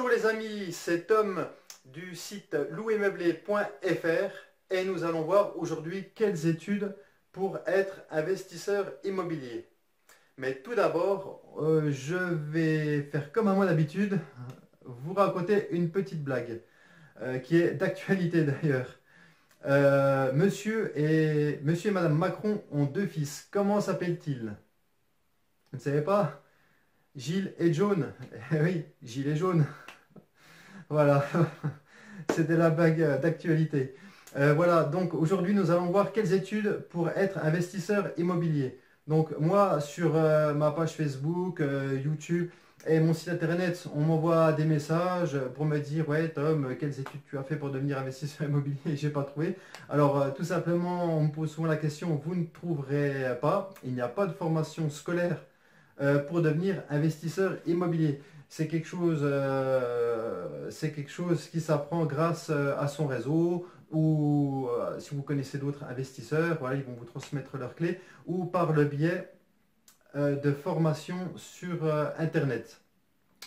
Bonjour les amis, c'est Tom du site louetmeublé.fr et nous allons voir aujourd'hui quelles études pour être investisseur immobilier. Mais tout d'abord, je vais faire comme à mon habitude, vous raconter une petite blague qui est d'actualité d'ailleurs. Monsieur et Madame Macron ont deux fils. Comment s'appellent-ils? Vous ne savez pas? Gilles et Jaune. Eh oui, Gilles et Jaune. Voilà, c'était la blague d'actualité. Voilà, donc aujourd'hui nous allons voir quelles études pour être investisseur immobilier. Donc moi sur ma page Facebook, YouTube et mon site internet, on m'envoie des messages pour me dire ouais Tom, quelles études tu as fait pour devenir investisseur immobilier? J'ai pas trouvé. Alors tout simplement, on me pose souvent la question, vous ne trouverez pas, il n'y a pas de formation scolaire pour devenir investisseur immobilier. C'est quelque chose qui s'apprend grâce à son réseau ou si vous connaissez d'autres investisseurs, voilà, ils vont vous transmettre leurs clés ou par le biais de formations sur Internet.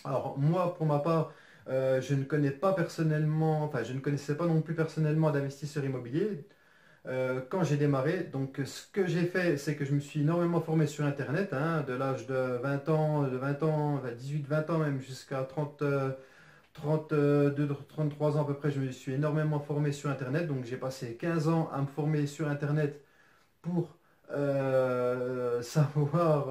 Alors moi, pour ma part, je ne connais pas personnellement, enfin je ne connaissais pas non plus personnellement d'investisseurs immobiliers quand j'ai démarré. Donc ce que j'ai fait, c'est que je me suis énormément formé sur Internet, hein, de l'âge de 20 ans, enfin, 18-20 ans même jusqu'à 32, 33 ans à peu près, je me suis énormément formé sur Internet. Donc j'ai passé 15 ans à me former sur Internet pour savoir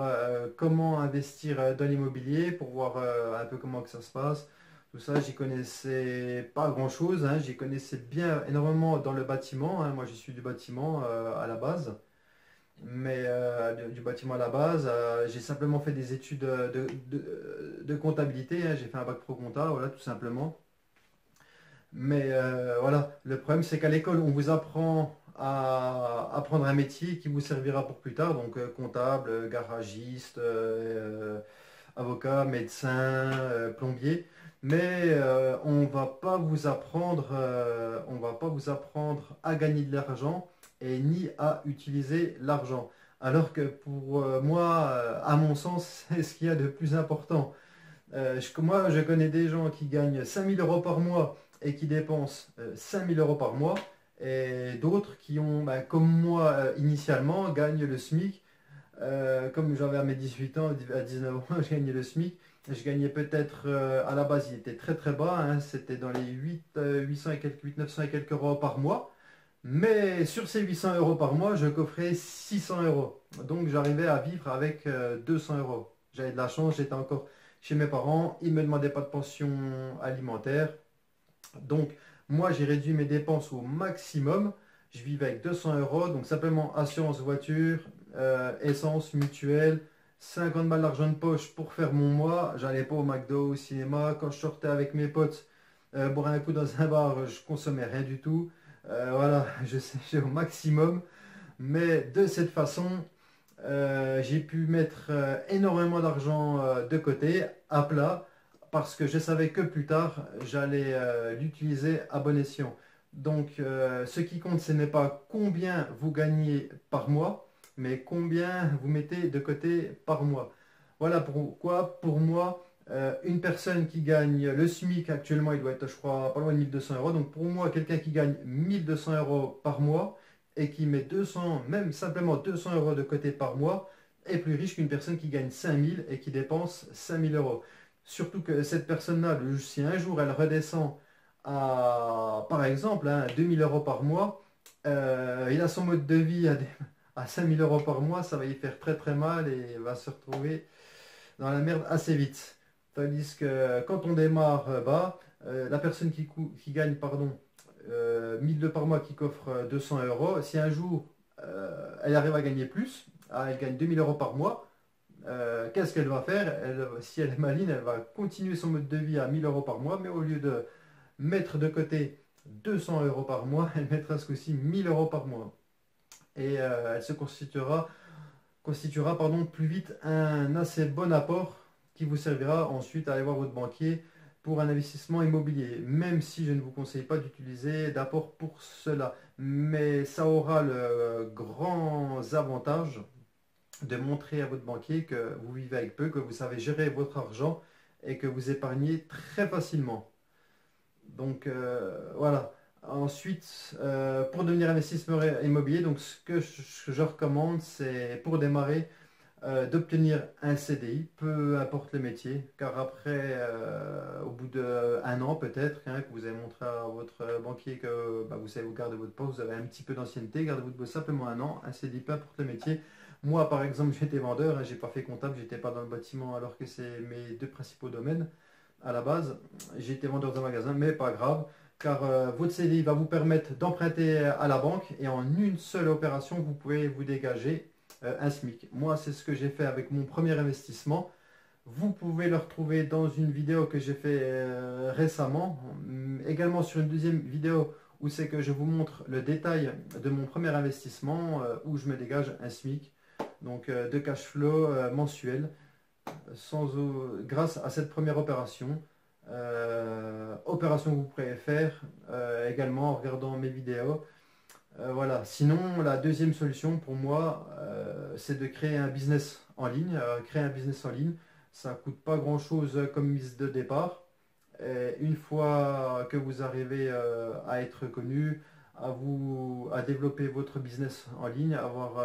comment investir dans l'immobilier, pour voir un peu comment que ça se passe. Tout ça, j'y connaissais pas grand-chose, hein. J'y connaissais bien énormément dans le bâtiment, hein. Moi, je suis du bâtiment à la base. Mais du bâtiment à la base, j'ai simplement fait des études de comptabilité, hein. J'ai fait un bac pro compta, voilà, tout simplement. Mais voilà, le problème c'est qu'à l'école, on vous apprend à apprendre un métier qui vous servira pour plus tard, donc comptable, garagiste, avocat, médecin, plombier. Mais on va pas vous apprendre à gagner de l'argent et ni à utiliser l'argent. Alors que pour moi, à mon sens, c'est ce qu'il y a de plus important. Moi, je connais des gens qui gagnent 5 000 € par mois et qui dépensent 5 000 € par mois, et d'autres qui ont, bah, comme moi initialement, gagnent le SMIC. Comme j'avais à mes 18 ans, à 19 ans, je gagnais le SMIC. Je gagnais peut-être, à la base, il était très très bas, hein, c'était dans les 800 et quelques, 8 900 et quelques euros par mois. Mais sur ces 800 € par mois, je coffrais 600 euros. Donc j'arrivais à vivre avec 200 euros. J'avais de la chance, j'étais encore chez mes parents, ils ne me demandaient pas de pension alimentaire. Donc moi j'ai réduit mes dépenses au maximum. Je vivais avec 200 euros, donc simplement assurance voiture, essence, mutuelle, 50 balles d'argent de poche pour faire mon mois. J'allais pas au McDo, au cinéma. Quand je sortais avec mes potes boire un coup dans un bar, je consommais rien du tout. Voilà, je sais, j'ai au maximum. Mais de cette façon, j'ai pu mettre énormément d'argent de côté, à plat, parce que je savais que plus tard, j'allais l'utiliser à bon escient. Donc, ce qui compte, ce n'est pas combien vous gagnez par mois, mais combien vous mettez de côté par mois. Voilà pourquoi, pour moi, une personne qui gagne le SMIC actuellement, il doit être, je crois, pas loin de 1 200 euros. Donc, pour moi, quelqu'un qui gagne 1 200 € par mois, et qui met 200, même simplement 200 € de côté par mois, est plus riche qu'une personne qui gagne 5 000 et qui dépense 5 000 €. Surtout que cette personne-là, si un jour elle redescend à, par exemple, 2 000 € par mois, il a son mode de vie à 5 000 € par mois, ça va y faire très très mal et il va se retrouver dans la merde assez vite. Tandis que quand on démarre bas, la personne qui gagne, pardon, 1 200 € par mois, qui coffre 200 euros, si un jour elle arrive à gagner plus, elle gagne 2 000 € par mois, qu'est-ce qu'elle va faire? Si elle est maligne, elle va continuer son mode de vie à 1 000 € par mois, mais au lieu de mettre de côté 200 € par mois, elle mettra ce coup-ci 1 000 € par mois. Et elle se constituera plus vite un assez bon apport qui vous servira ensuite à aller voir votre banquier pour un investissement immobilier, même si je ne vous conseille pas d'utiliser d'apport pour cela. Mais ça aura le grand avantage de montrer à votre banquier que vous vivez avec peu, que vous savez gérer votre argent et que vous épargnez très facilement. Donc voilà. Ensuite, pour devenir investisseur immobilier, donc ce que je recommande, c'est pour démarrer d'obtenir un CDI, peu importe le métier, car après, au bout d'un an peut-être, hein, que vous avez montré à votre banquier que bah, vous savez vous garder votre poste, vous avez un petit peu d'ancienneté, gardez votre poste simplement un an, un CDI, peu importe le métier. Moi, par exemple, j'étais vendeur, hein, j'ai pas fait comptable, j'étais pas dans le bâtiment alors que c'est mes deux principaux domaines à la base. J'ai été vendeur de magasin, mais pas grave, car votre CDI va vous permettre d'emprunter à la banque et en une seule opération, vous pouvez vous dégager un SMIC. Moi, c'est ce que j'ai fait avec mon premier investissement. Vous pouvez le retrouver dans une vidéo que j'ai fait récemment, également sur une deuxième vidéo où c'est que je vous montre le détail de mon premier investissement où je me dégage un SMIC, donc de cash flow mensuel grâce à cette première opération. Opération que vous pourrez faire également en regardant mes vidéos. Voilà. Sinon, la deuxième solution pour moi, c'est de créer un business en ligne. Créer un business en ligne, ça ne coûte pas grand-chose comme mise de départ. Et une fois que vous arrivez à être connu, à développer votre business en ligne, avoir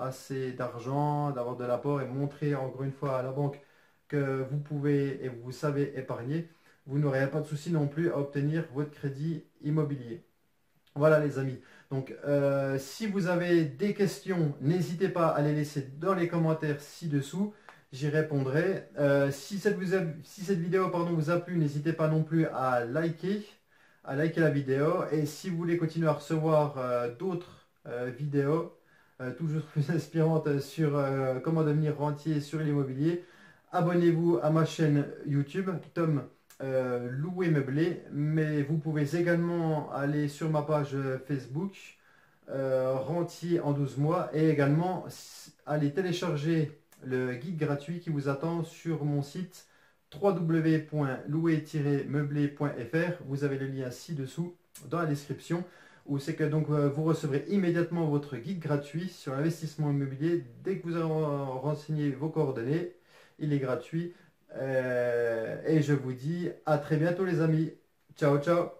assez d'argent, d'avoir de l'apport et montrer encore une fois à la banque que vous pouvez et vous savez épargner, vous n'aurez pas de souci non plus à obtenir votre crédit immobilier. Voilà les amis. Donc si vous avez des questions, n'hésitez pas à les laisser dans les commentaires ci-dessous. J'y répondrai. Si cette vidéo pardon, vous a plu, n'hésitez pas non plus à liker la vidéo. Et si vous voulez continuer à recevoir d'autres vidéos, toujours plus inspirantes sur comment devenir rentier sur l'immobilier, abonnez-vous à ma chaîne YouTube, Tom Louer Meublé. Mais vous pouvez également aller sur ma page Facebook, Rentier en 12 mois, et également aller télécharger le guide gratuit qui vous attend sur mon site www.louer-meublé.fr. Vous avez le lien ci-dessous dans la description où c'est que donc vous recevrez immédiatement votre guide gratuit sur l'investissement immobilier dès que vous aurez renseigné vos coordonnées. Il est gratuit et je vous dis à très bientôt les amis. Ciao ciao.